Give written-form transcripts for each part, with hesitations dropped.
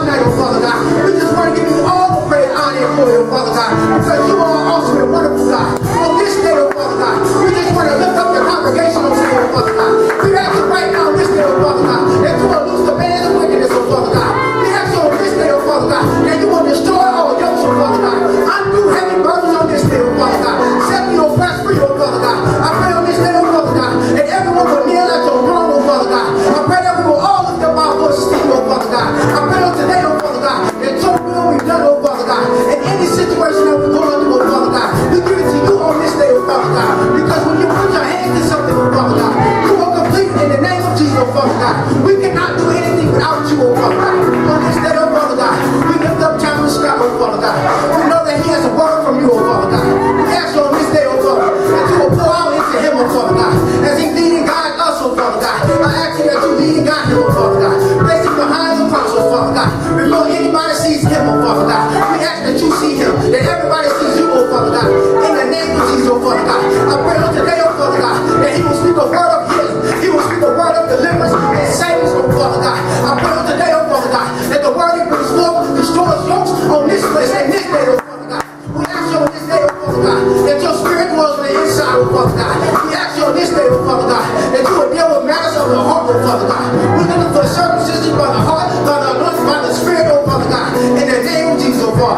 tonight, oh Father God. We just want to give you all the praise, honor, and glory, oh Father God, because you are awesome and wonderful, God. On this day, oh Father God, we just want to lift up the congregation on today, oh Father God. We ask you right now on this day, oh Father God, that you will loose the bands of wickedness, oh Father God. We ask you on this day, oh Father God, that you will destroy all yokes, oh Father God. Undo heavy burdens on this day, oh Father God. Set me on press free, oh Father God. I pray on this day, oh Father God, that everyone will kneel at your throne, oh Father God. I pray that we will all lift up our voices to you, oh Father God. I pray on today, oh Father God, that your will be done, oh Father God. In any situation that we're going through, oh Father God, we give it to you on this day, oh Father God. Because when you put your hands to something, oh Father God, you will complete it in the name of Jesus, oh Father God. We cannot do anything without you, oh Father God. On this day, oh Father God, we lift up Chaplain Scott, oh Father God. We know that he has a word from you, oh Father God. We ask you on this day, oh Father, that you will pour out into him, oh Father God, as he lead and guide us, oh Father God. I ask you that you lead and guide him, oh Father God. Place him behind the cross, oh Father God. Before anybody sees him, oh Father God, we ask that you see him, that everybody sees you, oh Father God. In the name of Jesus, oh Father God, I pray on today, oh Father God, that he will speak a word of healing. He will speak a word of deliverance and savings, oh Father God. I pray on today, oh Father God, that the word he brings forth destroys yokes on this place and this day, oh Father God. We ask you on this day, oh Father God, that your spirit dwells on the inside, oh Father God. We ask you on this day, oh Father God, that you will deal with matters of the heart, oh Father God. We're looking for circumcision by the heart, by the anointing, by the spirit, oh Father God. In the name of Jesus, oh Father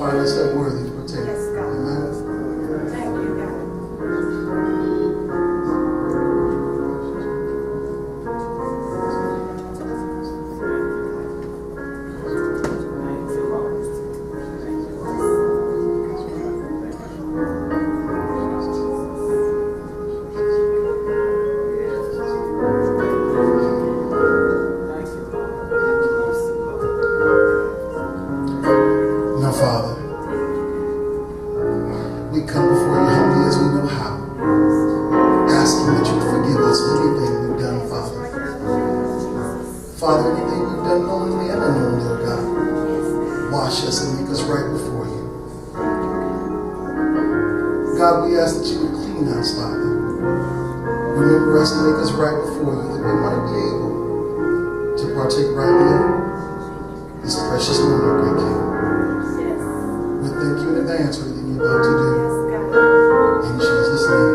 Find find myself worthy to partake. Yes, God. Amen. Thank you, God. Now, Father, we come before you humbly as we know how, asking that you forgive us for anything we've done, Father. Father, anything we've done knowingly and unknowingly, Lord God, wash us and make us right before you. God, we ask that you would clean us, Father. Remember us and make us right before you, that we might be able to partake right here this precious moment, great King. We thank you in advance for everything you're about to do. In Jesus' name.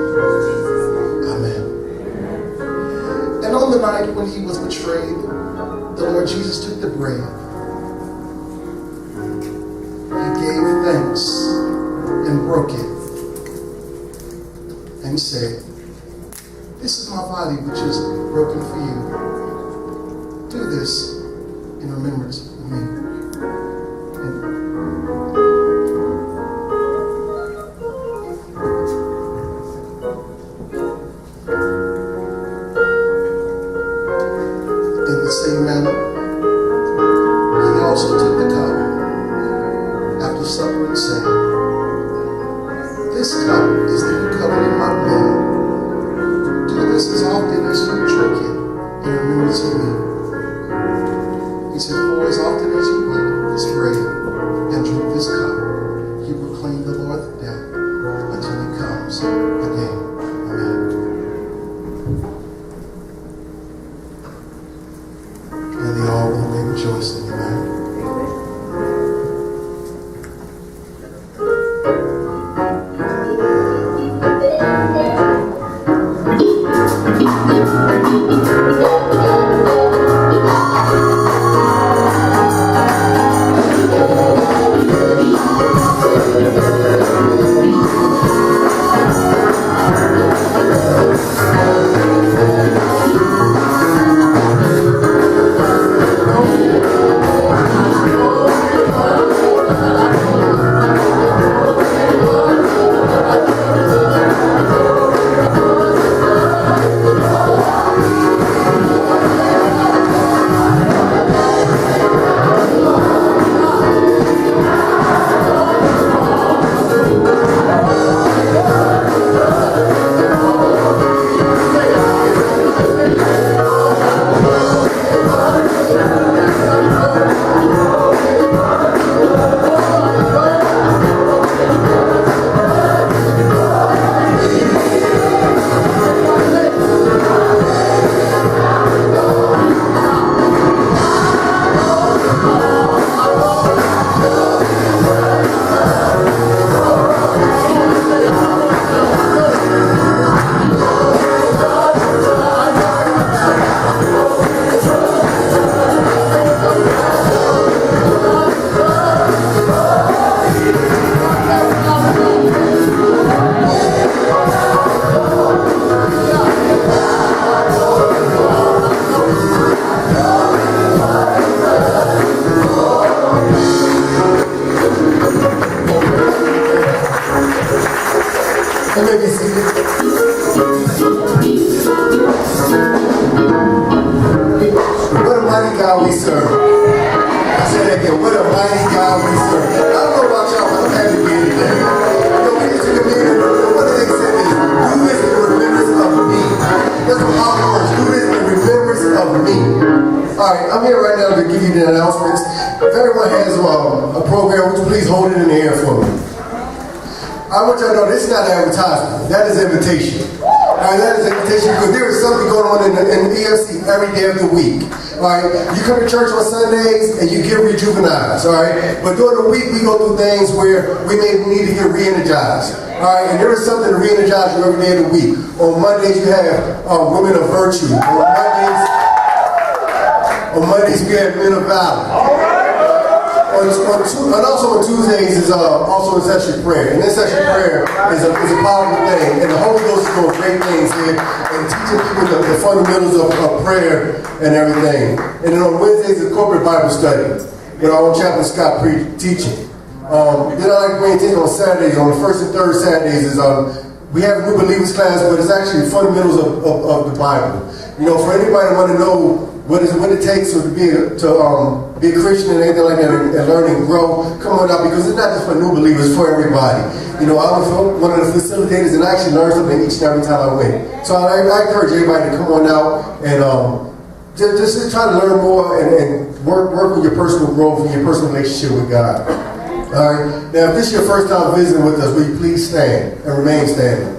Amen. And on the night when he was betrayed, the Lord Jesus took the bread. He gave thanks and broke it and said, "This is my body which is broken for you. Do this in remembrance of me." In the same manner, he also took the cup after supper and said, "This cup is the new covenant in my blood. Do this as often as you drink it in remembrance of me." He said, "For as often as you eat this bread and drink this cup, you proclaim the Lord's death until he comes again." Amen. And they all will be rejoicing. Amen. You may be seated. What a mighty God we serve. I said that again. What a mighty God we serve. I don't know about y'all, but I'm happy to be here today. When you took a meeting, one of the things said is, do this in remembrance of me. That's what all the words. Do this in remembrance of me. Alright, I'm here right now to give you the announcements. If everyone has a program, would you please hold it in the air for me? I want y'all to know this is not an advertisement. That is invitation. Alright, that is invitation because there is something going on in the EFC every day of the week. Alright, you come to church on Sundays and you get rejuvenized. Alright, but during the week we go through things where we may need to get re-energized. Alright, and there is something to re-energize you every day of the week. On Mondays you have Women of Virtue. On Mondays we have Men of Valor. And also on Tuesdays is also a session prayer. And this session prayer is a powerful thing. And the Holy Ghost is doing great things here and teaching people the fundamentals of prayer and everything. And then on Wednesdays is corporate Bible study with our own Chaplain Scott teaching. Then I like to bring attention on Saturdays. On the first and third Saturdays is we have a new believers class, but it's actually fundamentals of the Bible. You know, for anybody that want to know what it takes to be a Christian and anything like that, and learn and grow, come on out, because it's not just for new believers, it's for everybody. You know, I was one of the facilitators and I actually learned something each and every time I went. So I encourage everybody to come on out and just try to learn more and work with your personal growth and your personal relationship with God. All right. Now, if this is your first time visiting with us, will you please stand and remain standing?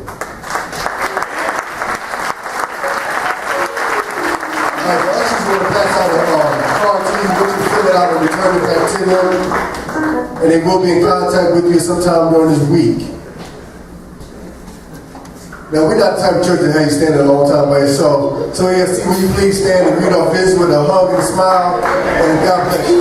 And they will be in contact with you sometime during this week. Now, we're not the type of church that have you standing a long time by yourself. So EFC, will you please stand and greet our visitors with a hug and a smile, and God bless you.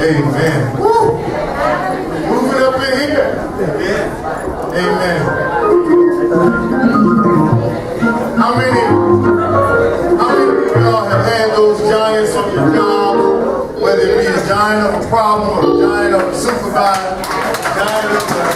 Amen. Woo. Moving up in here. Yeah. Amen. How many of y'all have had those giants on your job, whether it be a giant of a problem or a giant of a supervisor, a giant of a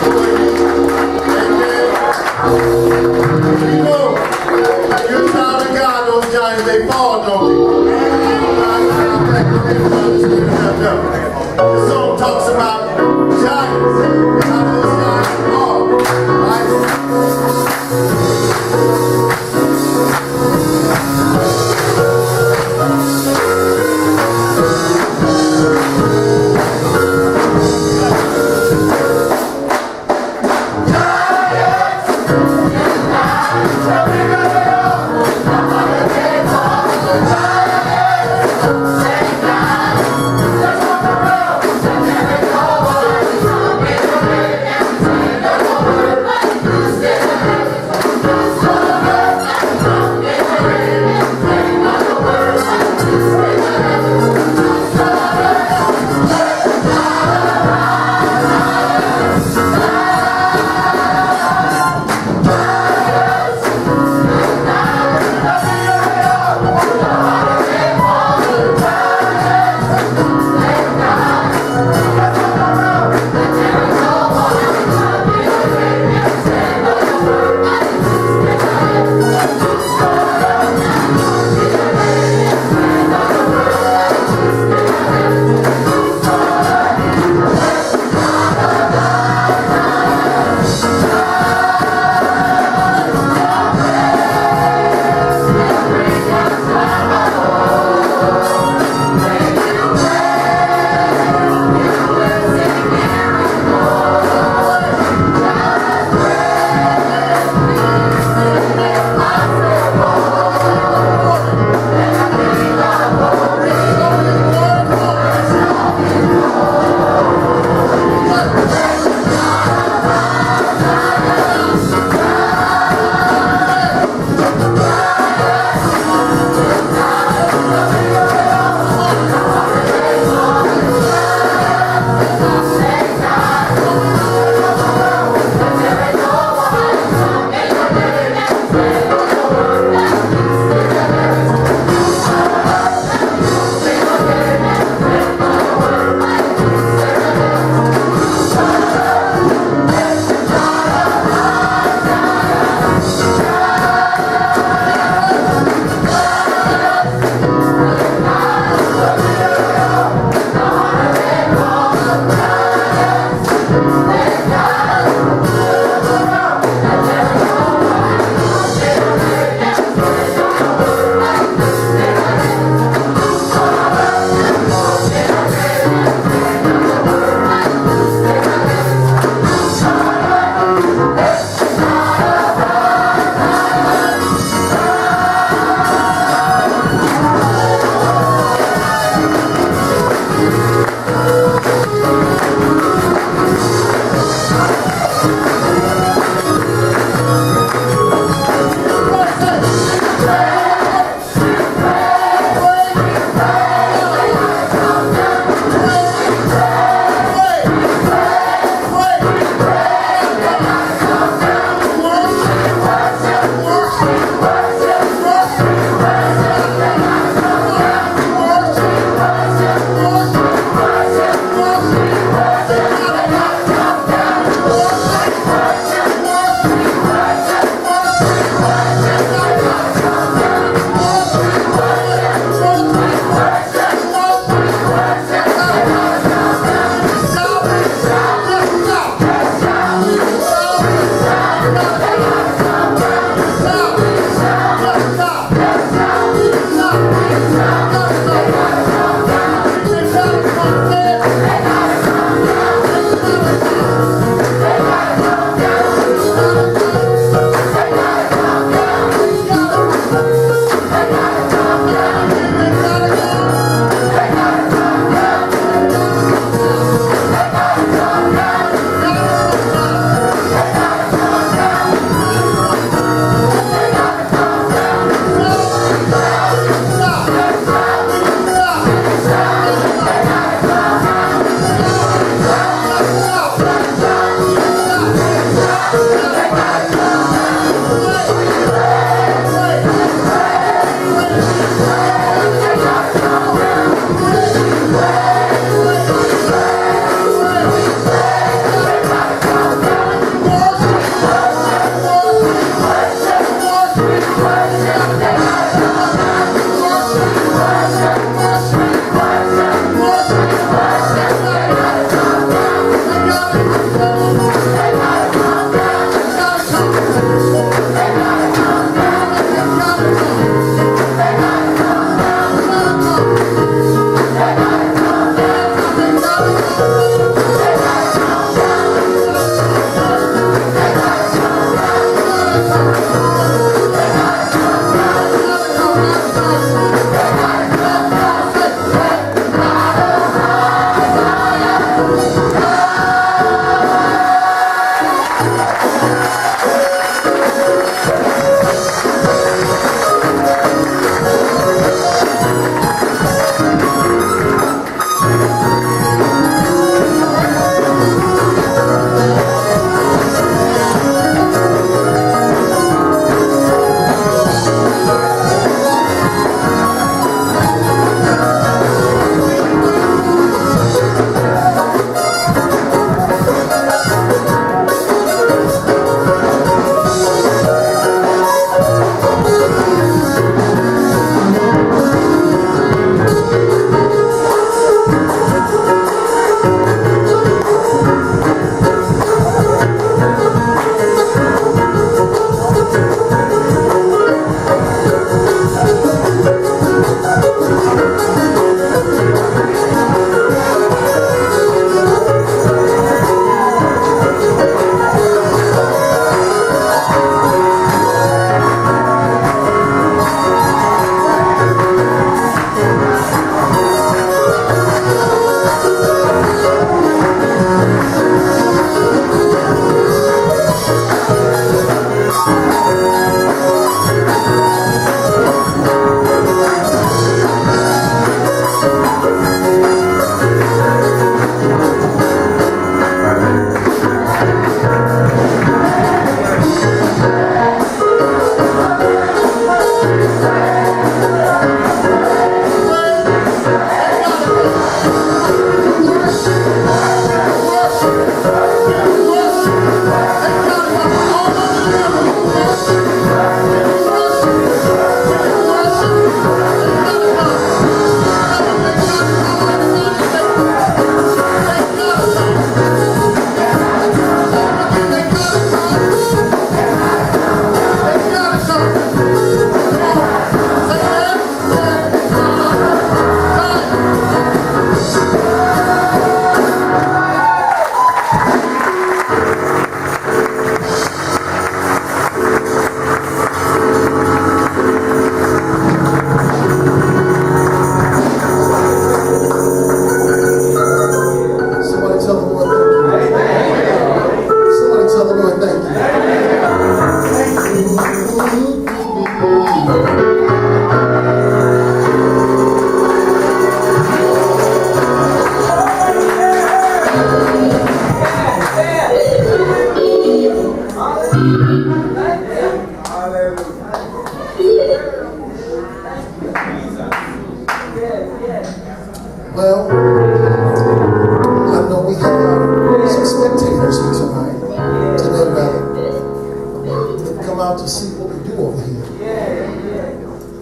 come out to see what we do over here.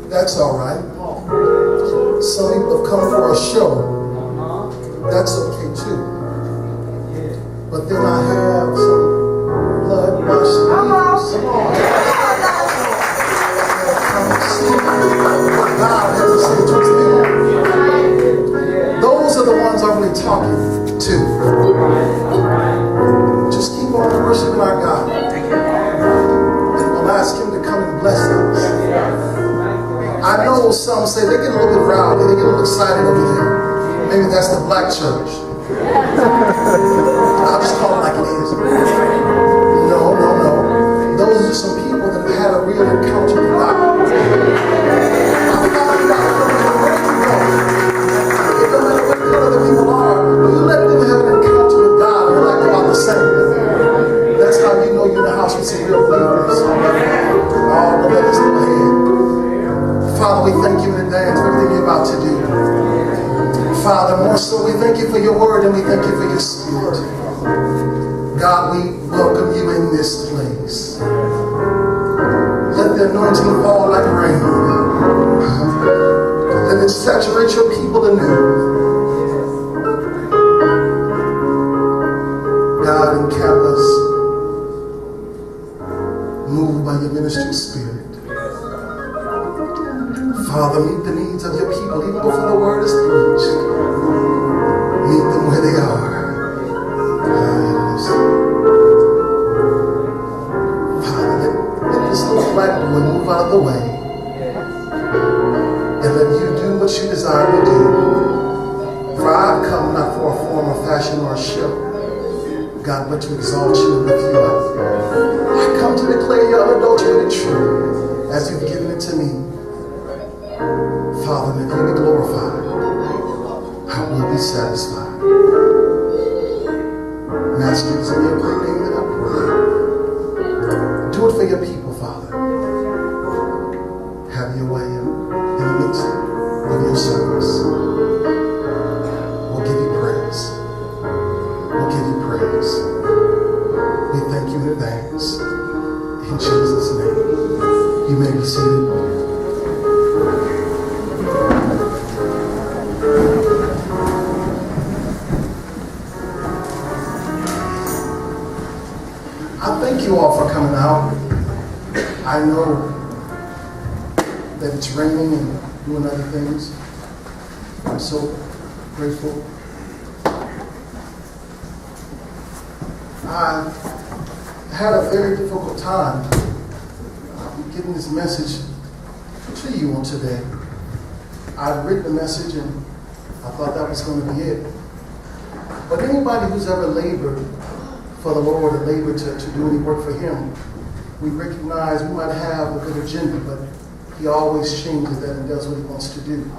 That's all right. Some people have come for a show. That's okay too. But then I have some blood-washed believers come to see what God has to say to them. Those are the ones I'm really talking to. Just keep on worshiping our God. And we'll ask Him to come and bless us. I know some say they get a little bit rowdy, they get a little excited over there. Maybe that's the black church. I'll just call it like it is. No. Those are some people that have had a real encounter with God. I found out where you go. It doesn't matter what color the people are, but you let them have an encounter with God and they're like about the same. That's how you know you're in the house with some real believers. Oh, but let us go ahead. Father, we thank you in advance for everything you're about to do. Father, more so we thank you for your word and we thank you for your spirit. God, we welcome you in this place. Let the anointing fall like rain. Let it saturate your people anew. God, encamp us. Move by your ministering spirit. Father, meet the needs of your people even before the word is preached. Meet them where they are. Father, let this little black boy move out of the way and let you do what you desire to do. For I've come not for a form or fashion or a show, God, but to exalt you and lift you up. I come to declare your unadulterated truth as you've given it to me. Father, if you be glorified, I will be satisfied. Master, it's in your great name that I pray. Do it for your people, Father. Have your way in the midst of your service. We'll give you praise. We'll give you praise. We thank you in advance. In Jesus' name. You may be seated. Thank you all for coming out. I know that it's raining and doing other things. I'm so grateful. I had a very difficult time getting this message to you on today. I'd written the message and I thought that was going to be it. But anybody who's ever labored for the Lord and labor to do any work for Him, we recognize we might have a good agenda, but He always changes that and does what He wants to do.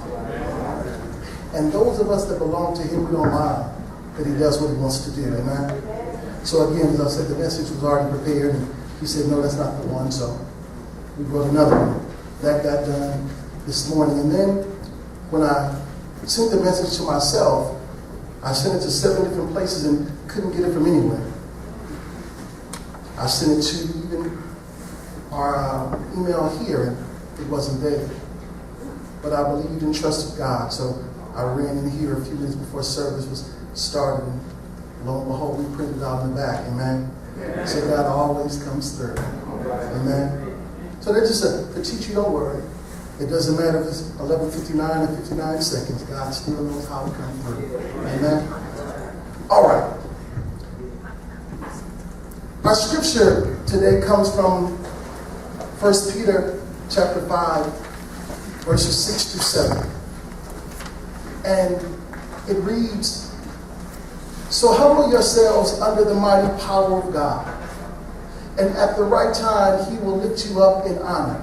And those of us that belong to Him, we don't mind that He does what He wants to do. Amen? So again, as I said, the message was already prepared, and He said, no, that's not the one, so we wrote another one. That got done this morning. And then when I sent the message to myself, I sent it to 7 different places and couldn't get it from anywhere. I sent it to even our email here, and it wasn't there. But I believed and trusted God, so I ran in here a few minutes before service was started, and lo and behold, we printed it out in the back. Amen? So God always comes through. Amen? So that's just to teach you, don't worry. It doesn't matter if it's 11:59 or 59 seconds. God still knows how to come through. Amen? All right. Our scripture today comes from 1 Peter chapter 5, verses 6 through 7. And it reads, "So humble yourselves under the mighty power of God, and at the right time He will lift you up in honor.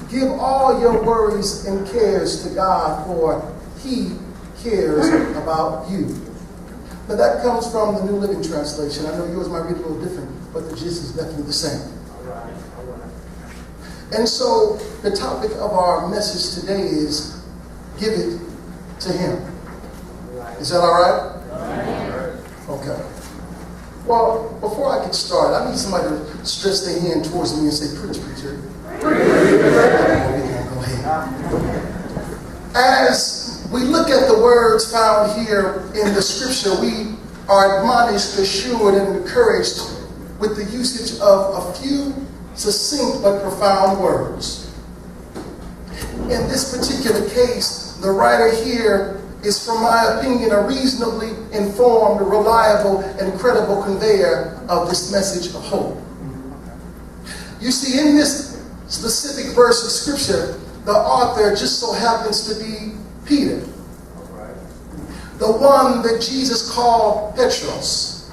Give all your worries and cares to God, for He cares about you." Now that comes from the New Living Translation. I know yours might read a little different, but the gist is definitely the same. And so the topic of our message today is give it to Him. Is that all right? Okay. Well, before I get started, I need somebody to stretch their hand towards me and say, preach, preacher. Go ahead. As we look at the words found here in the scripture, we are admonished, assured, and encouraged with the usage of a few succinct but profound words. In this particular case, the writer here is, from my opinion, a reasonably informed, reliable, and credible conveyor of this message of hope. You see, in this specific verse of scripture, the author just so happens to be Peter, the one that Jesus called Petros,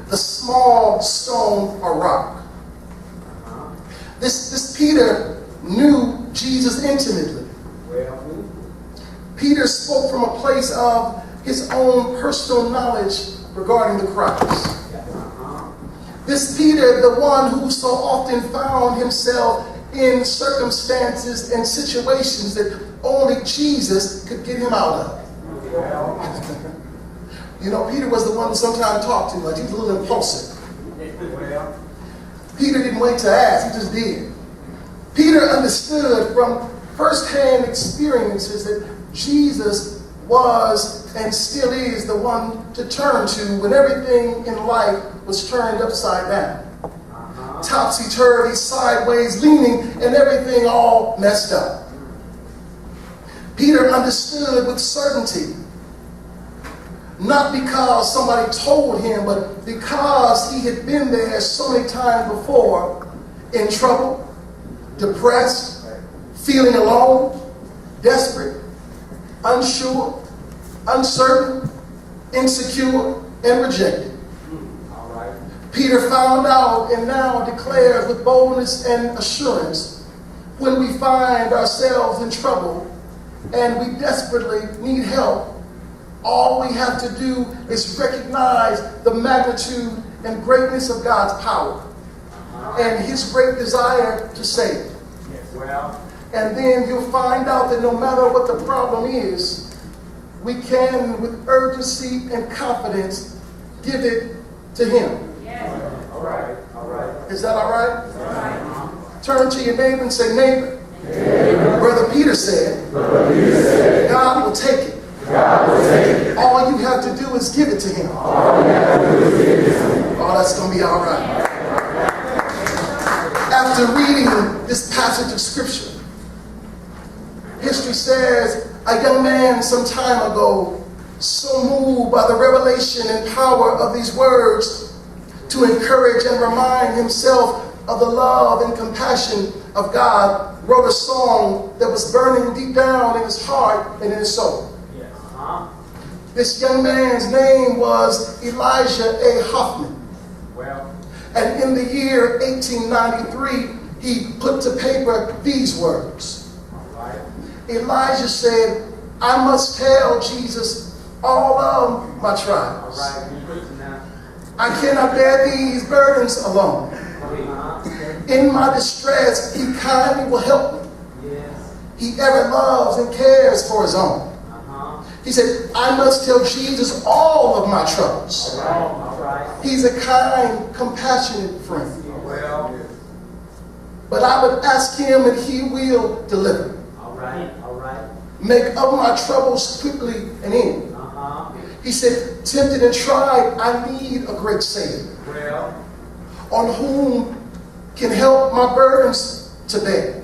the small stone or rock. This Peter knew Jesus intimately. Peter spoke from a place of his own personal knowledge regarding the Christ. This Peter, the one who so often found himself in circumstances and situations that only Jesus could get him out of. You know, Peter was the one who sometimes talked too much. He was a little impulsive. Peter didn't wait to ask, he just did. Peter understood from firsthand experiences that Jesus was and still is the one to turn to when everything in life was turned upside down. Topsy-turvy, sideways, leaning, and everything all messed up. Peter understood with certainty, not because somebody told him, but because he had been there so many times before, in trouble, depressed, feeling alone, desperate, unsure, uncertain, insecure, and rejected. Peter found out and now declares with boldness and assurance, when we find ourselves in trouble and we desperately need help, all we have to do is recognize the magnitude and greatness of God's power and his great desire to save. And then you'll find out that no matter what the problem is, we can, with urgency and confidence, give it to him. All right. Is that all right? Turn to your neighbor and say, neighbor. Brother Peter said, God will take it. All you have to do is give it to him. Oh, that's going to be all right. After reading this passage of scripture, history says a young man some time ago, so moved by the revelation and power of these words, to encourage and remind himself of the love and compassion of God, wrote a song that was burning deep down in his heart and in his soul. This young man's name was Elijah A. Hoffman. And in the year 1893, he put to paper these words. Elijah said, I must tell Jesus all of my trials. I cannot bear these burdens alone. In my distress, he kindly will help me. He ever loves and cares for his own. He said, I must tell Jesus all of my troubles. He's a kind, compassionate friend. But I would ask him and he will deliver. Make of my troubles quickly an end. He said, tempted and tried, I need a great Savior. On whom can help my burdens to bear.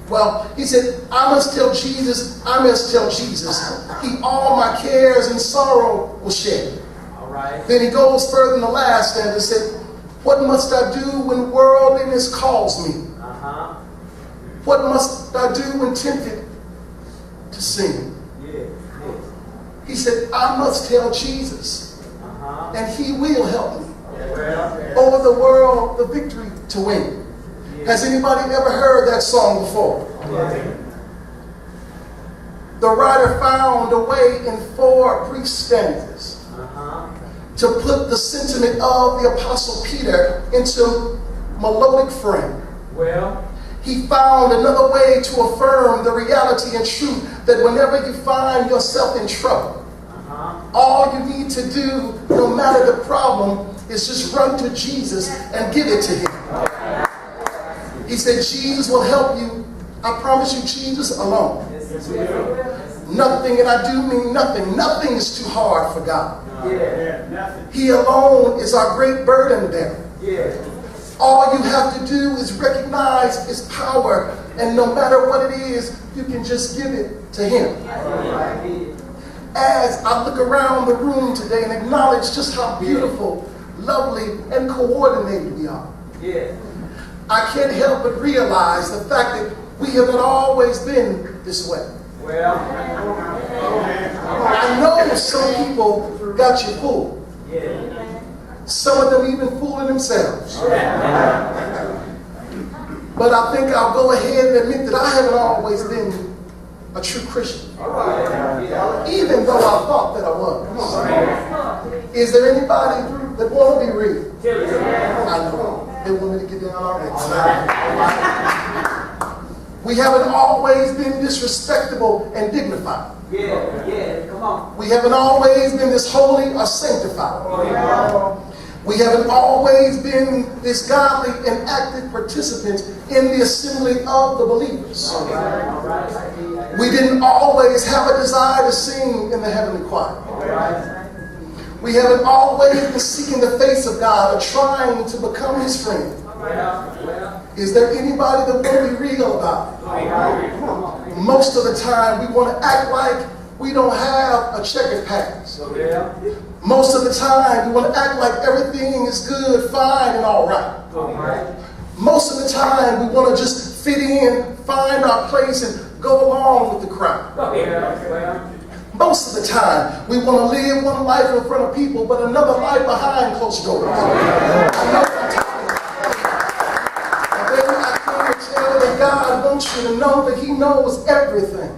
Well, he said, I must tell Jesus. He all my cares and sorrow will share. Then he goes further in the last stanza and said, what must I do when worldliness calls me? What must I do when tempted to sin? He said, I must tell Jesus, and he will help me over the world, the victory to win. Has anybody ever heard that song before? The writer found a way in 4 brief stanzas to put the sentiment of the Apostle Peter into melodic frame. He found another way to affirm the reality and truth that whenever you find yourself in trouble, All you need to do, no matter the problem, is just run to Jesus and give it to him. He said, Jesus will help you. I promise you, Jesus alone. Nothing, and I do mean nothing. Nothing is too hard for God. He alone is our great burden bearer. All you have to do is recognize his power, and no matter what it is, you can just give it to him. As I look around the room today and acknowledge just how beautiful, lovely, and coordinated we are, I can't help but realize the fact that we haven't always been this way. I know some people got you fooled. Some of them even fooling themselves. But I think I'll go ahead and admit that I haven't always been a true Christian. Even though I thought that I was. Is there anybody that want to be real? I know. They want me to get down already. We haven't always been this respectable and dignified. Come on. We haven't always been this holy or sanctified. We haven't always been this godly and active participants in the assembly of the believers. We didn't always have a desire to sing in the heavenly choir. We haven't always been seeking the face of God or trying to become his friend. Is there anybody that want to be real about it? Most of the time we want to act like we don't have a checkered past. Most of the time we want to act like everything is good, fine, and all right. Most of the time we want to just fit in, find our place, and go along with the crowd. Most of the time we want to live one life in front of people, but another life behind closed doors. I know what I'm talking about. Baby, I came to tell you that God wants you to know that he knows everything.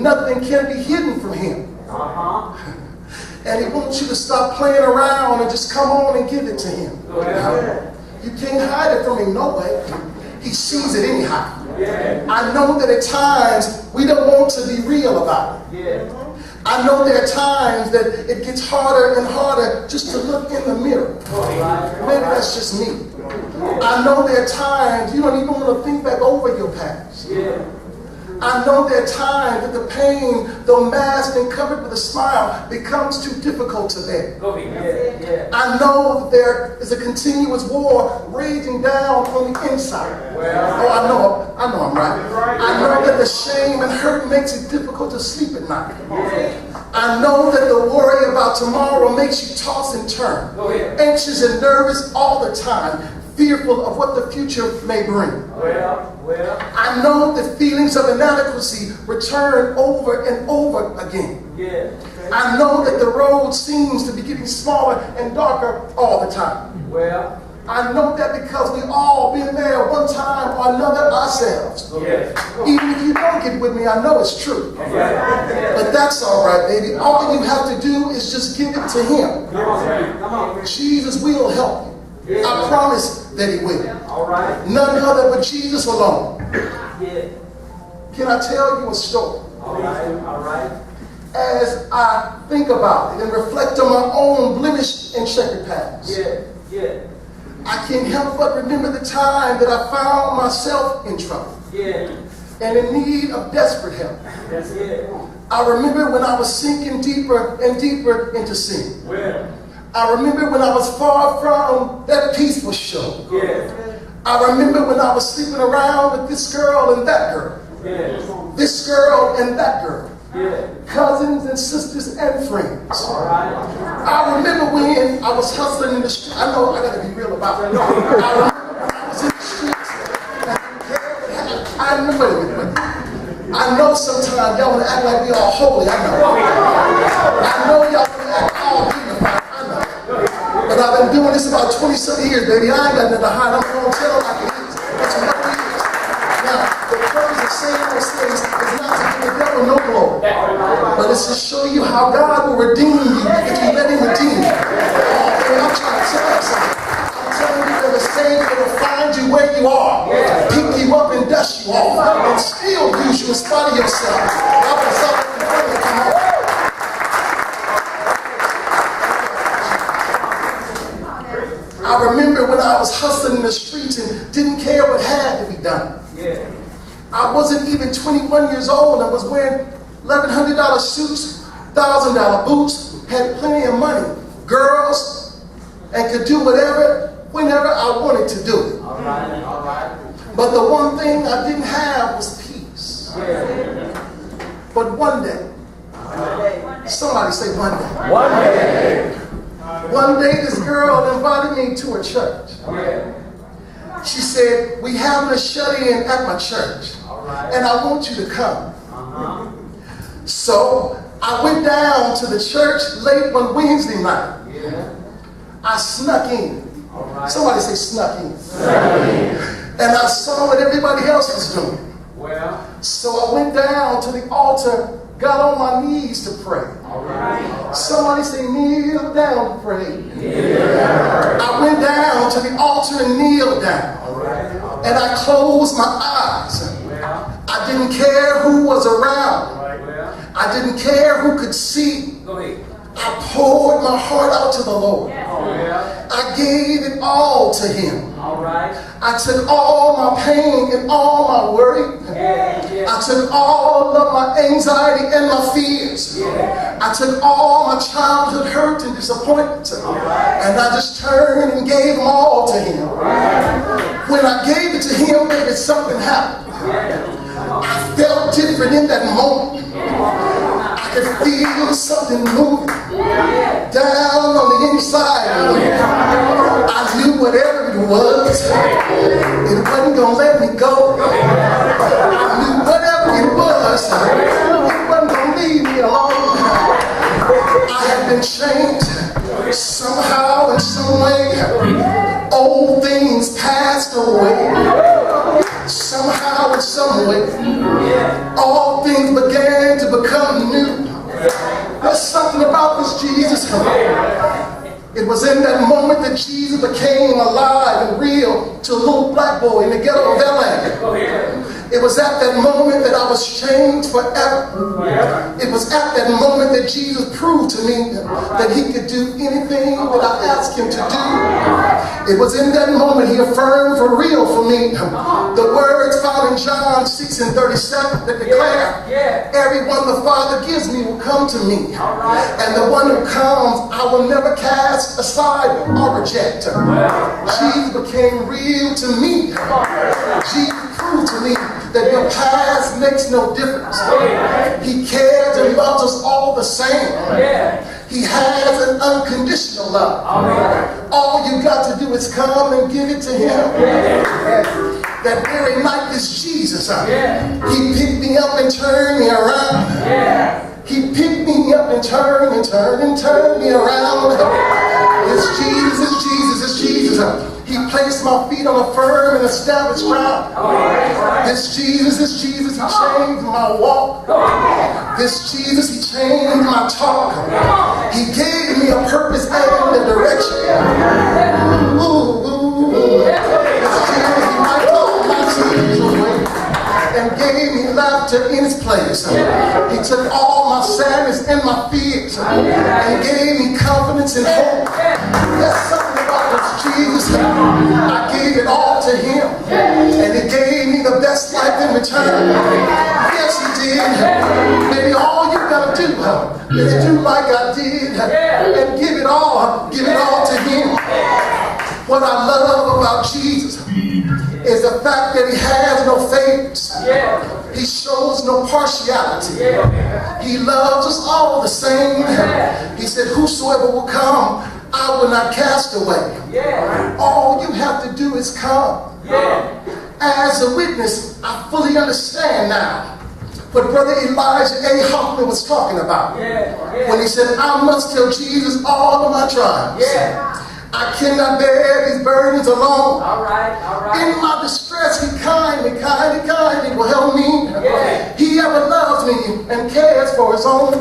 Nothing can be hidden from him. And he wants you to stop playing around and just come on and give it to him. You can't hide it from him, no way. He sees it anyhow. I know that at times we don't want to be real about it. I know there are times that it gets harder and harder just to look in the mirror. Maybe that's just me. I know there are times you don't even want to think back over your past. I know there are times that the pain, though masked and covered with a smile, becomes too difficult to bear. I know that there is a continuous war raging down on the inside. Oh, I know I'm right. I know that the shame and hurt makes it difficult to sleep at night. I know that the worry about tomorrow makes you toss and turn, anxious and nervous all the time, fearful of what the future may bring. I know that feelings of inadequacy return over and over again. I know that the road seems to be getting smaller and darker all the time. I know that because we've all been there one time or another ourselves. Even if you don't get with me, I know it's true. But that's all right, baby. All you have to do is just give it to him. Jesus will help you. I promise that he will. None other but Jesus alone. Can I tell you a story? As I think about it and reflect on my own blemished and checkered past, I can't help but remember the time that I found myself in trouble and in need of desperate help. I remember when I was sinking deeper and deeper into sin. I remember when I was far from that peaceful shore. I remember when I was sleeping around with this girl and that girl. This girl and that girl. Cousins and sisters and friends. I remember when I was hustling in the street. I know I gotta be real about it. I remember when I was in the streets. I know sometimes y'all want to act like we all holy. I know y'all want to act all dignified. But I've been doing this about 20-some years, baby. I ain't got nothing to hide. I'm going to tell it like it is. That's what it is. Now, the purpose of saying those things is not to give the devil no glory, but it's to show you how God will redeem you if you let him redeem you. And I'm trying to tell you something. I'm telling you that the Savior will find you where you are, pick you up and dust you off, and still use you in spite of yourself. Come on. when I was hustling in the streets and didn't care what had to be done. I wasn't even 21 years old. I was wearing $1,100 suits, $1,000 boots, had plenty of money, girls, and could do whatever, whenever I wanted to do it. All right. But the one thing I didn't have was peace. But one day, somebody say one day. One day this girl invited me to her church. She said, we having a shut-in at my church, and I want you to come. So I went down to the church late one Wednesday night. I snuck in. Somebody say snuck in. And I saw what everybody else was doing. So I went down to the altar, got on my knees to pray. Somebody say kneel down to pray. I went down to the altar and kneeled down. And I closed my eyes. I didn't care who was around. I didn't care who could see. I poured my heart out to the Lord. I gave it all to Him. I took all my pain and all my worry. I took all of my anxiety and my fears. I took all my childhood hurt and disappointment. And I just turned and gave them all to Him. When I gave it to Him, baby, something happened. I felt different in that moment. I could feel something moving down on the inside of me. I knew whatever it was, it wasn't going to let me go. I knew whatever it was, it wasn't going to leave me alone. I had been changed somehow, in some way. Old things passed away. Somehow, in some way, all things began to become new. There's something about this Jesus. It was in that moment that Jesus became alive and real to a little black boy in the ghetto of LA. It was at that moment that I was changed forever. It was at that moment that Jesus proved to me that He could do anything that I asked Him to do. It was in that moment He affirmed for real for me the words found in John 6:37 that declare, everyone the Father gives me will come to me. And the one who comes I will never cast aside or reject. Jesus became real to me. Jesus proved to me that your past makes no difference. He cares and loves us all the same. He has an unconditional love. All you got to do is come and give it to Him. That very night, this Jesus, He picked me up and turned me around. He picked me up and turned me around. It's Jesus, it's Jesus, it's Jesus. He placed my feet on a firm and established ground. This Jesus, He changed my walk. This Jesus, He changed my talk. He gave me a purpose and a direction. This Jesus, He wiped all my tears away and gave me laughter in its place. He took all my sadness and my fears and gave me confidence and hope. There's something about this Jesus. I gave it all to Him, and He gave me the best life in return. Yes, He did. Maybe all you gotta do is do like I did and give it all to Him. What I love about Jesus is the fact that He has no favorites. He shows no partiality. He loves us all the same. He said, whosoever will come, I will not cast away. All you have to do is come. As a witness, I fully understand now what Brother Elijah A. Hoffman was talking about when he said, I must tell Jesus all of my trials. I cannot bear these burdens alone. In my distress, He kindly will help me. He ever loves me and cares for His own.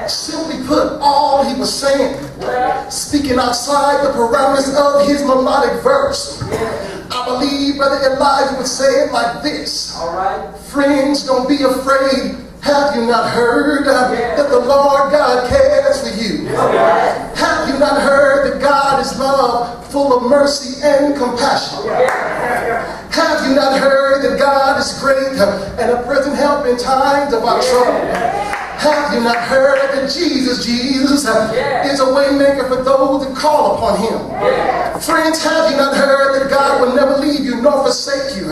Simply put, all he was saying, speaking outside the parameters of his melodic verse, I believe Brother Elijah would say it like this. Friends, don't be afraid. Have you not heard that the Lord God cares for you? Have you not heard that God God is love, full of mercy and compassion. Have you not heard that God is great and a present help in times of our trouble? Have you not heard that Jesus is a way maker for those that call upon him? Friends, have you not heard that God will never leave you nor forsake you?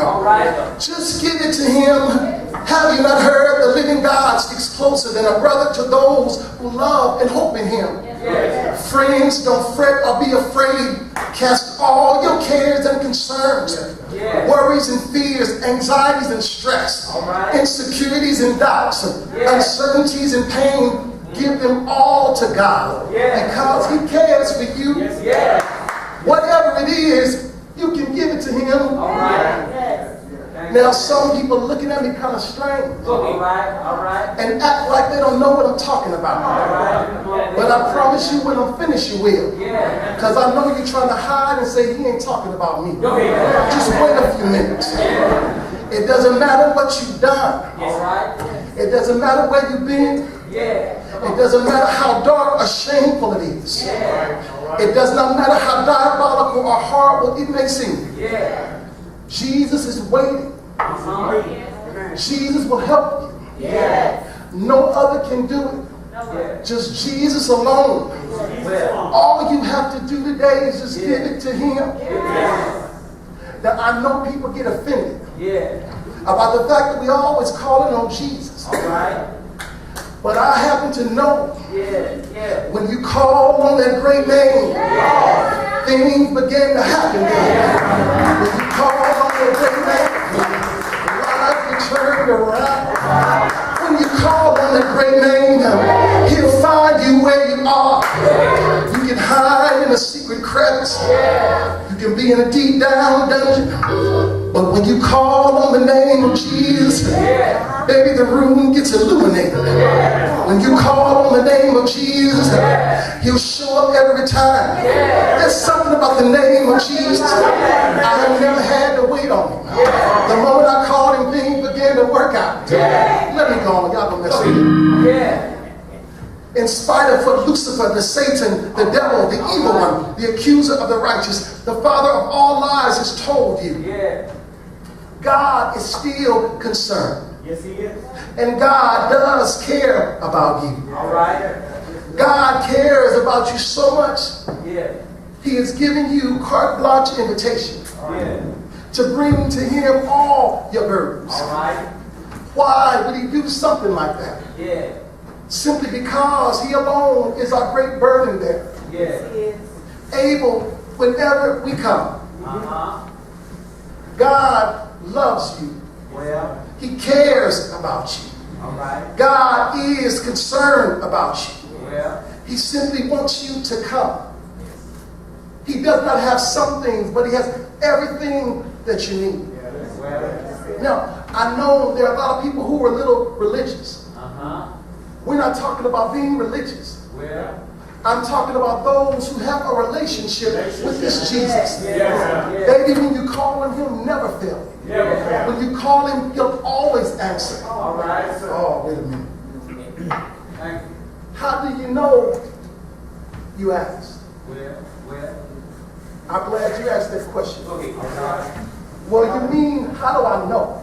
Just give it to him. Have you not heard the living God sticks closer than a brother to those who love and hope in him? Friends, don't fret or be afraid. Cast all your cares and concerns, worries and fears, anxieties and stress, insecurities and doubts, uncertainties and pain. Give them all to God because he cares for you. Whatever it is, you can give it to him. Now, some people looking at me kind of strange and act like they don't know what I'm talking about. But I promise you, when I'm finished, you will. Because I know you're trying to hide and say, he ain't talking about me. Just wait a few minutes. It doesn't matter what you've done. It doesn't matter where you've been. It doesn't matter how dark or shameful it is. It does not matter how diabolical or horrible it may seem. Jesus is waiting. Jesus will help you. No other can do it. Just Jesus alone. All you have to do today is just give it to him. Now, I know people get offended about the fact that we always calling on Jesus. But I happen to know when you call on that great name, things begin to happen there. When you call on that great name, life will turn around. When you call on that great name, he'll find you where you are. You can hide in a secret crevice. You can be in a deep down dungeon. But when you call on the name of Jesus, baby, the room gets illuminated. When you call on the name of Jesus, he'll show up every time. There's something about the name of Jesus. I have never had to wait on him. The moment I called him, things began to work out. Let me go on. Y'all gonna mess with me. In spite of what Lucifer, the Satan, the devil, the evil one, the accuser of the righteous, the father of all lies has told you, God is still concerned. Yes, he is. And God does care about you. All right. God cares about you so much. Yeah. He has given you carte blanche invitation to bring to him all your burdens. All right. Why would he do something like that? Yeah. Simply because he alone is our great burden bearer. Yeah. Able whenever we come. God loves you. Well. He cares about you. All right. God is concerned about you. Well. He simply wants you to come. He does not have some things, but he has everything that you need. Well. Now, I know there are a lot of people who are a little religious. We're not talking about being religious. Well. I'm talking about those who have a relationship with this Jesus. Baby, when you call on him, never fail. When you call him, he'll always answer. All right. Oh, wait a minute. How do you know? You ask. Well. I'm glad you asked that question. Okay. All right. Well, you mean, how do I know?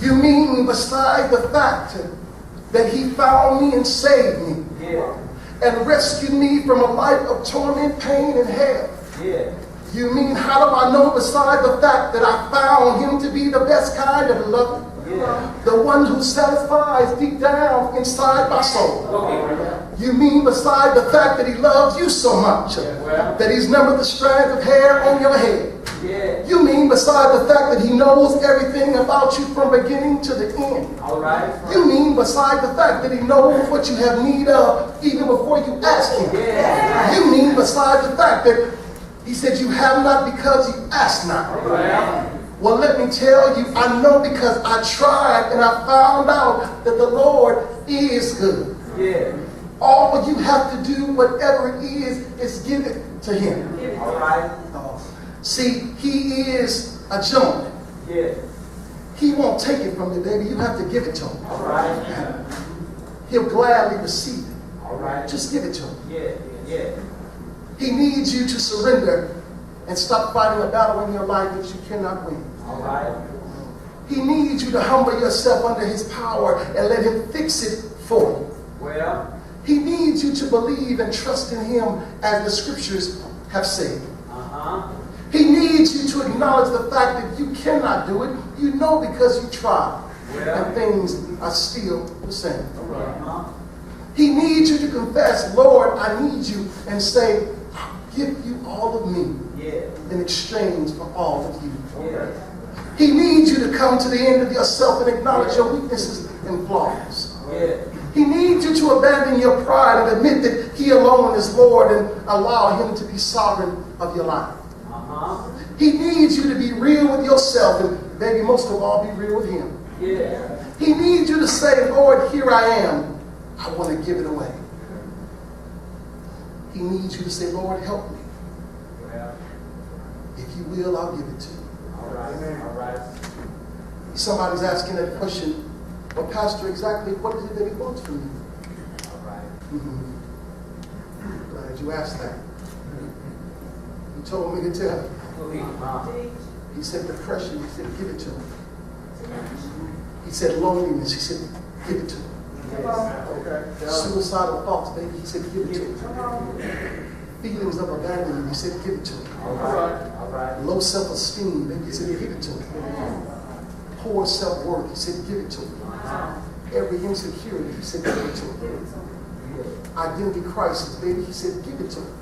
You mean beside the fact that he found me and saved me and rescued me from a life of torment, pain, and hell? You mean, how do I know beside the fact that I found him to be the best kind of lover? The one who satisfies deep down inside my soul. You mean beside the fact that he loves you so much that he's numbered the strands of hair on your head? You mean beside the fact that he knows everything about you from beginning to the end? All right. You mean beside the fact that he knows what you have need of even before you ask him? You mean beside the fact that he said you have not because you ask not? Well, let me tell you, I know because I tried and I found out that the Lord is good. All you have to do, whatever it is give it to him. All right. See, he is a gentleman. He won't take it from you, baby. You have to give it to him. All right. He'll gladly receive it. All right. Just give it to him. He needs you to surrender and stop fighting a battle in your life that you cannot win. All right. He needs you to humble yourself under his power and let him fix it for you. Well. He needs you to believe and trust in him as the scriptures have said. He needs you to acknowledge the fact that you cannot do it. You know because you tried. And things are still the same. He needs you to confess, Lord, I need you, and say, I'll give you all of me in exchange for all of you. He needs you to come to the end of yourself and acknowledge your weaknesses and flaws. He needs you to abandon your pride and admit that he alone is Lord and allow him to be sovereign of your life. He needs you to be real with yourself and maybe most of all be real with him. He needs you to say, Lord, here I am. I want to give it away. He needs you to say, Lord, help me. If you will, I'll give it to you. All right. Somebody's asking that question. Well, Pastor, exactly what is it that he wants from you? All right. Glad you asked that. He told me to tell you. He said depression, he said give it to him. He said loneliness, he said give it to him. Suicidal thoughts, baby, he said give it to him. Feelings of abandonment, he said give it to him. All right. Low self-esteem, baby, he said give it to him. Poor self-worth, he said give it to him. Every insecurity, he said give it to him. Identity crisis, baby, he said give it to him.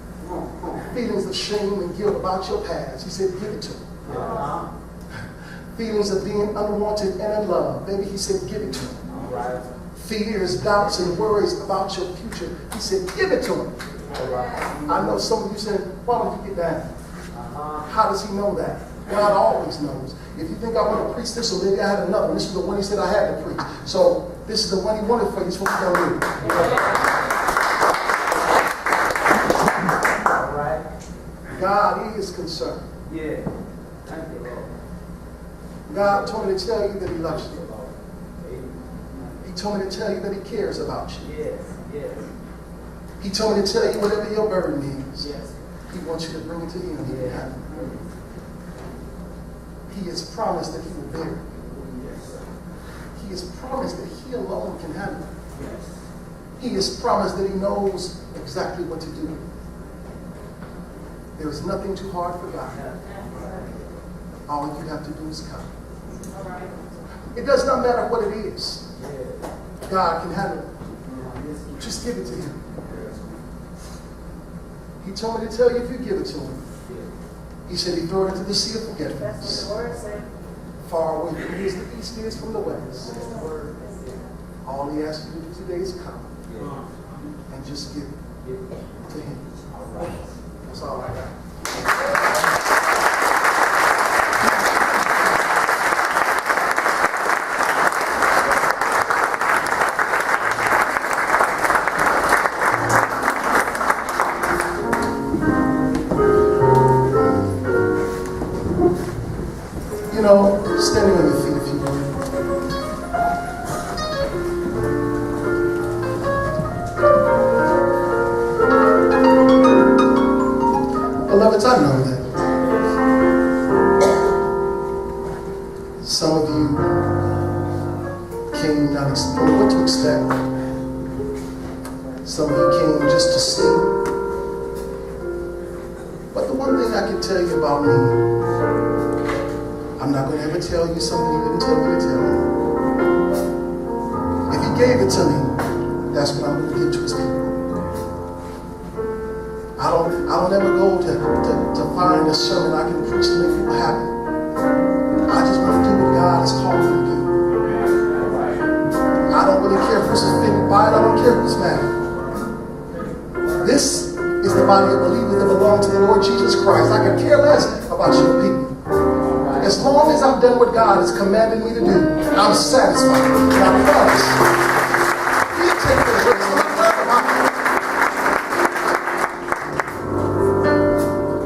Feelings of shame and guilt about your past, he said give it to him. Feelings of being unwanted and unloved, baby, he said give it to him. Fears, doubts, and worries about your future, he said give it to him. I know some of you said, why don't you get down? How does he know that? God always knows. If you think I want to preach this one, maybe I had another one. This is the one he said I had to preach. So this is the one he wanted for you. It's what we're going to do. All right. God is concerned. Thank you, Lord. God told me to tell you that he loves you. He told me to tell you that he cares about you. He told me to tell you whatever your burden is. He wants you to bring it to him. He can have it. He has promised that he will bear it. He has promised that he alone can handle it. He has promised that he knows exactly what to do. There is nothing too hard for God. All you have to do is come. It does not matter what it is. God can handle it. Just give it to him. He told me to tell you if you give it to him. He said he threw it into the sea of forgetfulness. Far away from you as the east is from the west. All he asks you to do today is come. And just give it to him. That's all I got. Standing on your feet if you will. Beloveds, I know that some of you came not knowing what to expect. Some of you came just to see. But the one thing I can tell you about me, I'm not going to ever tell you something you didn't tell me to tell you. If he gave it to me, that's what I'm going to give to his people. I don't ever go to find a sermon I can preach to make people happy. I just want to do what God has called me to do. I don't really care if who's offended by it. I don't care who's mad. This is the body of believers that belong to the Lord Jesus Christ. I can care less about your people. As long as I've done what God has commanded me to do, I'm satisfied. And I promise, he'll take the rest of my life.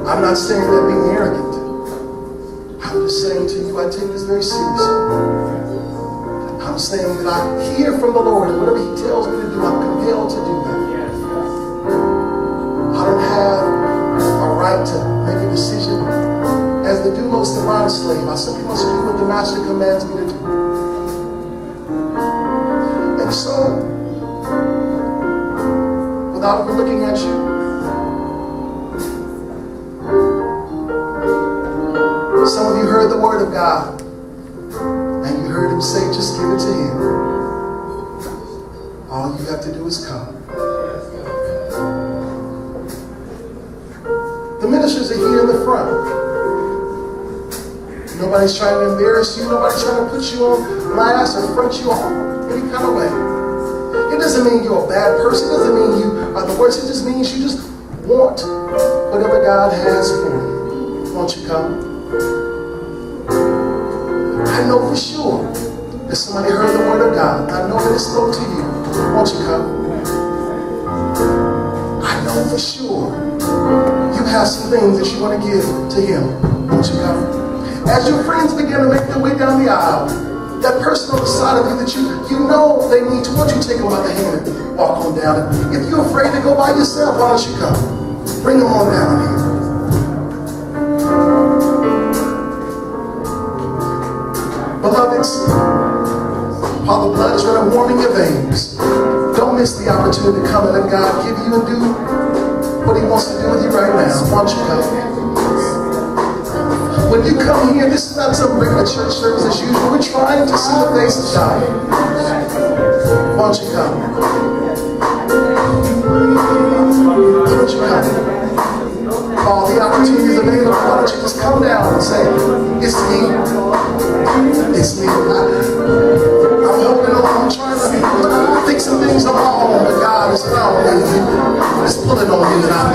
I'm not saying that being arrogant. I'm just saying to you, I take this very seriously. I'm saying that I hear from the Lord, and whatever he tells me to do, I'm compelled to do that. I don't have like to make a decision as the dulos divine slave. I simply must do what the master commands me to do. And so, without ever looking at you, some of you heard the word of God, and you heard him say, just give it to him. All you have to do is come. The ministers are here in the front. Nobody's trying to embarrass you. Nobody's trying to put you on blast or front you on any kind of way. It doesn't mean you're a bad person. It doesn't mean you are the worst. It just means you just want whatever God has for you. Won't you come? I know for sure that somebody heard the word of God. I know that it spoke to you. Won't you come? I know for sure you have some things that you want to give to him. Won't you come? As your friends begin to make their way down the aisle, that person on the side of you that you know they need to, won't you take them by the hand and walk on down? If you're afraid to go by yourself, why don't you come? Bring them on down here. Beloveds, while the blood is running warm in your veins, don't miss the opportunity to come and let God give you and do what he wants to do with you right now. Why don't you come? When you come here, this is not some regular church service as usual. We're trying to see the face of God. Why don't you come? Why don't you come? All the opportunities available, why don't you just come down and say, it's me. It's me. I'm holding on. I'm trying to think some things on my own, but God is around me. It's pulling on me now.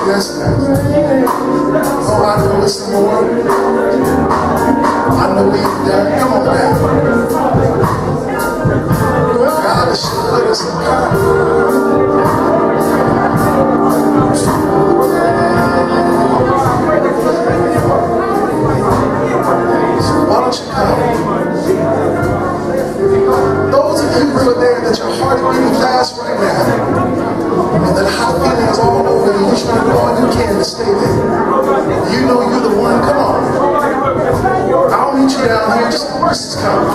Yes, man. Oh, I know listen more. I know we've done. Come on, man. God is showing us some kind. Why don't you come? Those of you who are there that your heart is beating fast right now, and that hot feeling is all over you, you're trying to do all you can to stay there. You know you're the one. Come on. I'll meet you down here. Just the worst is coming.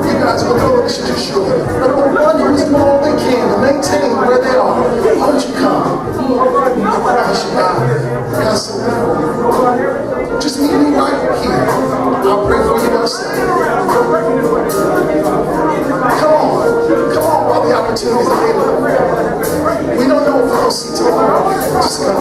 You guys will go to the sure. But the one who's doing all they can to maintain where they are, why don't you come? I promise you, God. God, so just meet me right here. I'll pray for you myself. Come on. Come on while the opportunity is available. We don't know if we'll see tomorrow. Just come.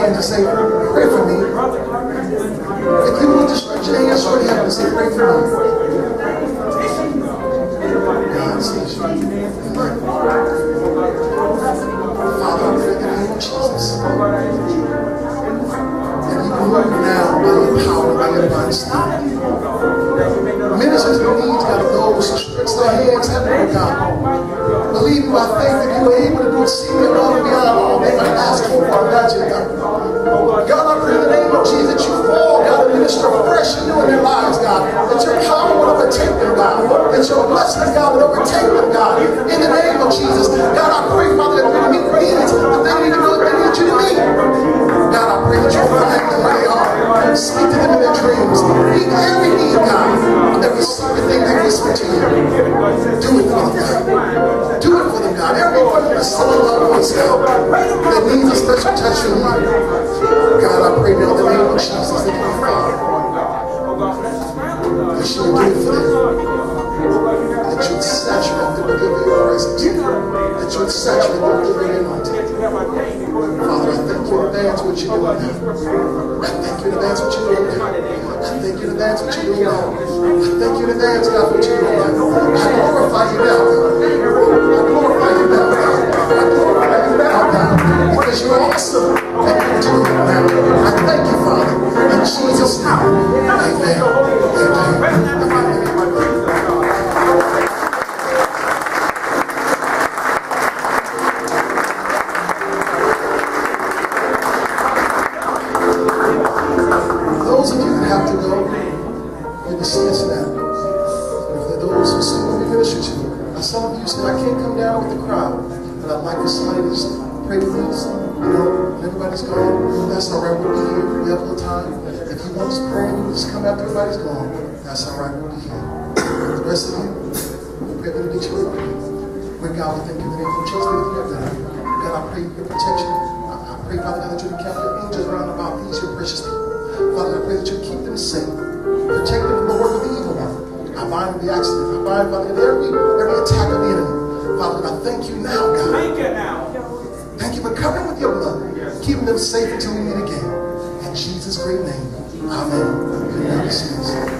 hand to say, pray for me. If you want to stretch your hand straight ahead and say, pray for me. God sees you. Father, I pray in the name of Jesus. And you can move now by your power, by your understanding. Ministers in need, God, those who stretch their hands heavenward, God. Believe by faith that you are able to do exceedingly above and beyond all they might ask for or imagine, God. God, I pray in the name of Jesus that you fall, God, and minister fresh and new in their lives, God. That your power will overtake them, God. That your blessing, God, will overtake them, God. In the name of Jesus. God, I pray, Father, that they meet needs, that they need to know that they need you to meet. God, I pray that you will connect them where they are. Speak to them in their dreams. Meet every need, God. Every secret thing they whisper to you. Do it for them, God. Do it for them, God. Everyone in the soul of our voice, God, that needs a special touch from you. God, I pray now in the name of Jesus that you Father, that you would do it for them. That you would saturate them with your presence. That you would saturate them with your anointing. Father, I thank you in advance what you're doing now. I thank you in advance what you're doing now. I thank you in advance what you're doing now. I thank you in advance, God, what you're doing now. I glorify you now, God. I glorify you now, God. I glorify you now, God. Because you're awesome and you're doing it now. I thank you, Father. In Jesus' name. Amen. Amen. Those of you that have to go, you can see us now. If there are those who say, "Let me minister to you." Now, some of you say, "I can't come down with the crowd, but I'd like for somebody to just pray with us." And everybody's gone. That's all right. We'll be here. We have a little time. If you want us praying, you just come after everybody's gone. That's all right. We'll be here. The rest of you, we're going to get you in. We're God, we thank you in the name of Jesus. God, I pray your protection. I pray, Father, that you encamp your angels round about these, your precious people. Father, I pray that you keep them safe. Protect them from the work of the evil one. I bind the accident. I bind, Father, every attack of the enemy. Father, I thank you now, God. Thank you now. Thank you for covering with your blood. Keeping them safe until we meet again. In Jesus' great name. Amen. Good night,